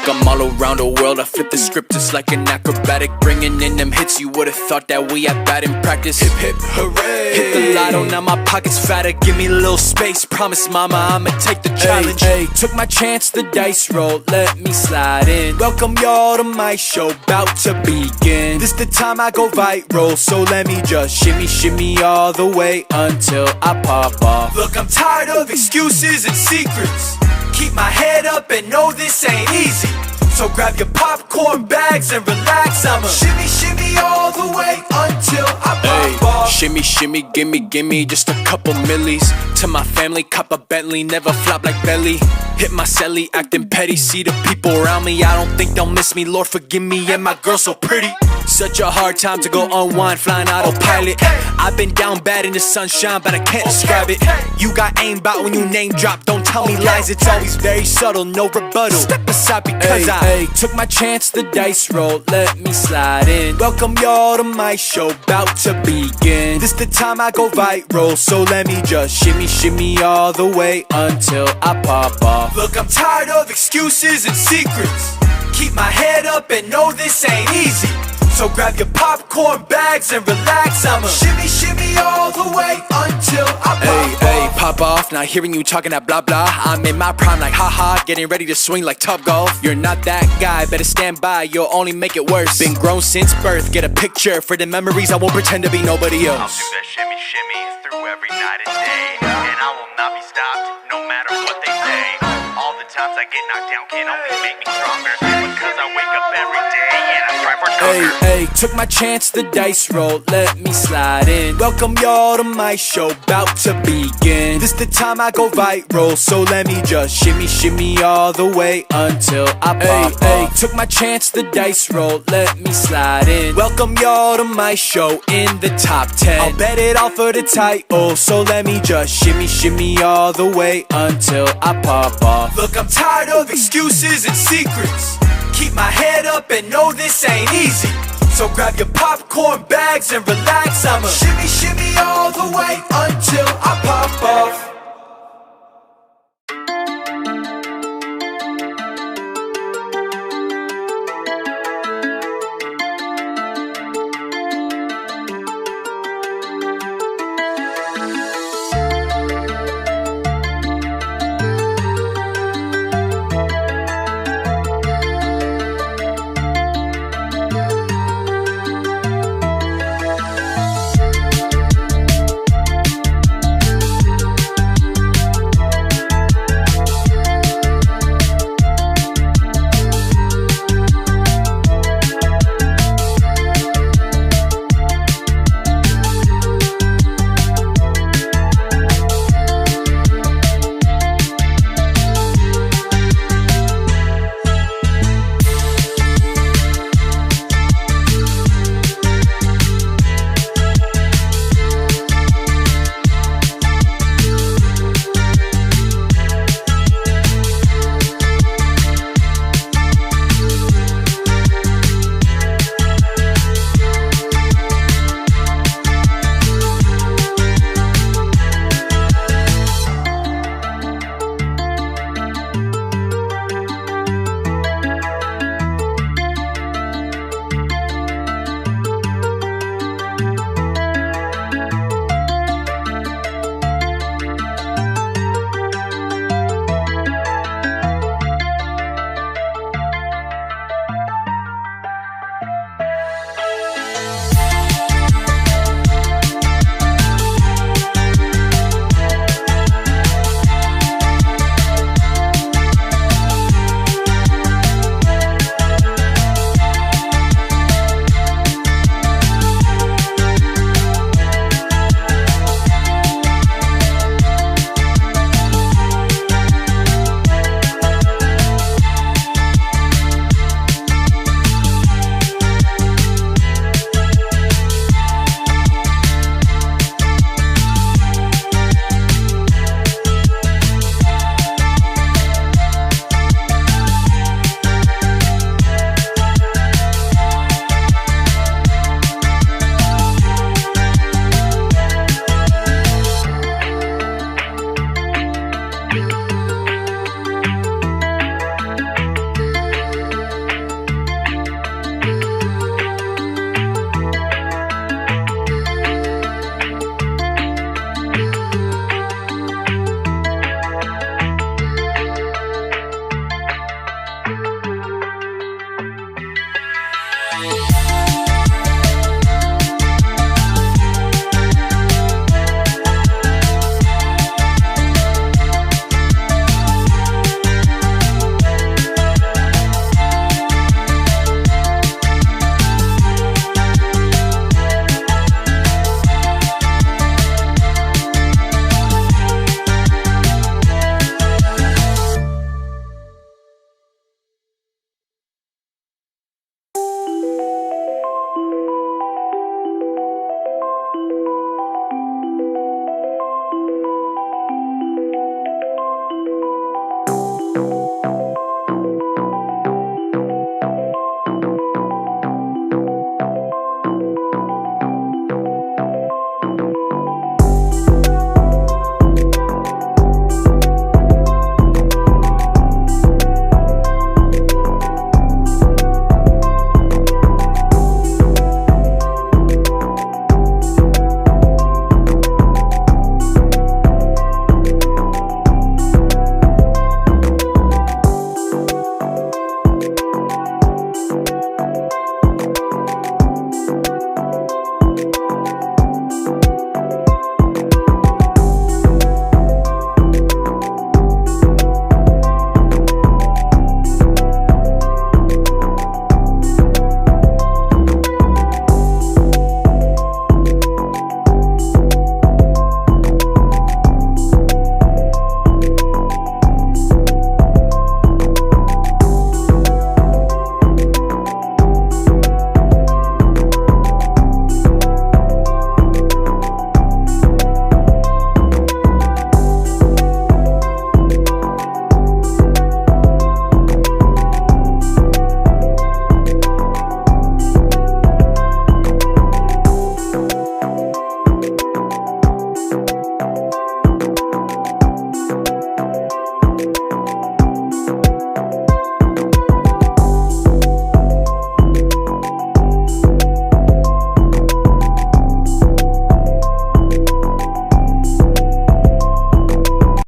like I'm all around the world. I flip the script just like an acrobatic, bringing in them hits. You would've thought that we had bad in practice. Hip hip hooray, hit the lotto, now my pocket's fatter. Give me a little space, promise mama I'ma take the challenge. Hey, took my chance, the dice rolled, let me slide in. Welcome y'all to my show, bout to begin. This the time I go viral, so let me just shimmy shimmy all the way until I pop off. Look, I'm tired of excuses and secrets. Keep my head up and know this ain't easy. So grab your popcorn bags and relax. I'ma shimmy shimmy all the way until I pop off. Shimmy shimmy, gimme just a couple millies. To my family, cop a Bentley, never flop like belly. Hit my celly, acting petty, see the people around me, I don't think they'll miss me, Lord forgive me, and my girl so pretty. Such a hard time to go unwind, flying autopilot. I've been down bad in the sunshine, but I can't describe it. You got aim bout when you name drop, don't tell me lies, it's always very subtle, no rebuttal. Step aside because I took my chance, the dice rolled, let me slide in. Welcome y'all to my show, bout to begin. This the time I go viral, so let me just shimmy shimmy all the way until I pop off. Look, I'm tired of excuses and secrets. Keep my head up and know this ain't easy. So grab your popcorn bags and relax. I'ma shimmy shimmy all the way until I pop off. Pop off, not hearing you talking that blah blah. I'm in my prime like haha, getting ready to swing like Top Golf. You're not that guy, better stand by, you'll only make it worse. Been grown since birth, get a picture for the memories, I won't pretend to be nobody else. I'll do that shimmy shimmy through every night and day, and I will not be stopped, no matter what they say. All the times I get knocked down can only make me stronger, because I wake up every day and I strive for stronger. Hey, took my chance, the dice rolled, let me slide in. Welcome y'all to my show, bout to begin. This the time I go viral, so let me just shimmy shimmy all the way until I pop off. Took my chance, the dice rolled, let me slide in. Welcome y'all to my show in the top 10. I'll bet it all for the title, so let me just shimmy shimmy all the way until I pop off. Look, I'm tired of excuses and secrets. Keep my head up and know this ain't easy. So grab your popcorn bags and relax. I'ma shimmy shimmy all the way until I pop off.